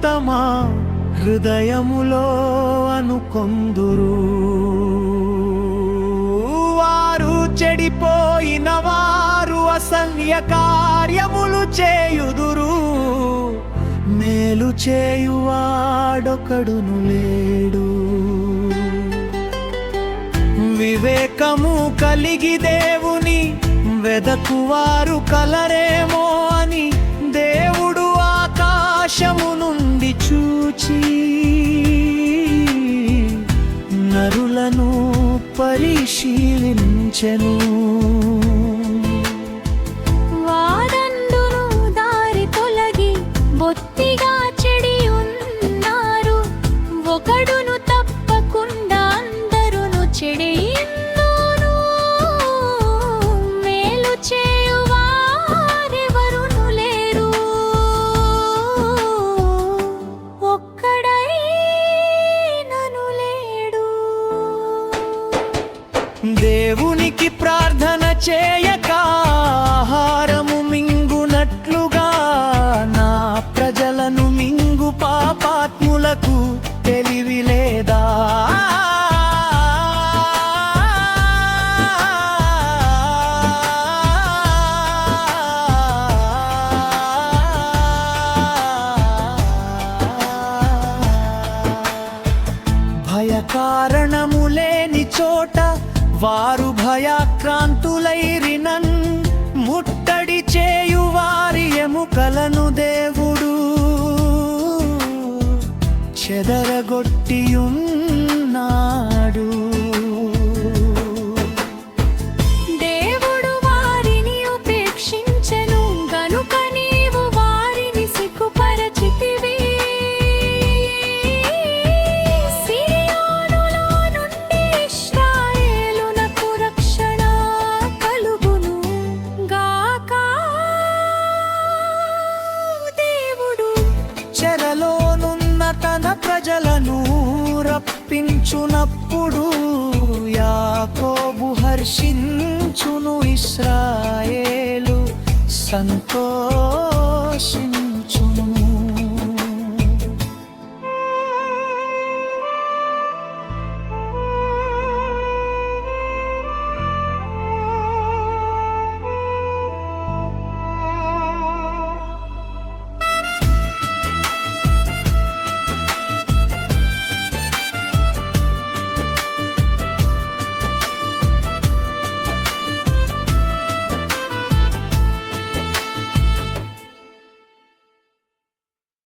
తమ హృదయములో అనుకొందురు. వారు చెడిపోయిన వారు అసహ్య కార్యములు చేయుదురు, మేలు చేయువాడొకడును లేడు. వివేకము కలిగి దేవుని వెదకువారు కలరేమో అని దేవుడు ఆకాశము నుండి చూచి నరులను పరిశీలించెను. వారందరూ దారి తొలగి బొత్తిగా చెడి ఉన్నారు, ఒకడును తప్పకుండా అందరును చెడియుందురు. మేలు చేయువారెవరును లేరు, ఒక్కడైనను లేడు. దేవునికి ప్రార్థన చేయక ఆహారము మింగునట్లుగా నా ప్రజలను మింగు పాపాత్ములకు తెలివి లేదా? భయకారణము లేని చోట వారు భయాక్రాంతులైరినన్, ముట్టడి చేయువారి ఎముకలను దేవుడు చెదరగొట్టియున్నాడు. దేవుడు వారిని ఉపేక్షించెను గనుక నీవు వారిని సిగ్గుపరచితివి. సియోనులో నుండి ఇశ్రాయేలునకు రక్షణ కలుగును గాక. దేవుడు చెరలోనున్న తన ప్రజలను రప్పించునప్పుడు యాకోబు హర్షించును, ఇశ్రాయేలు సంతోషించును.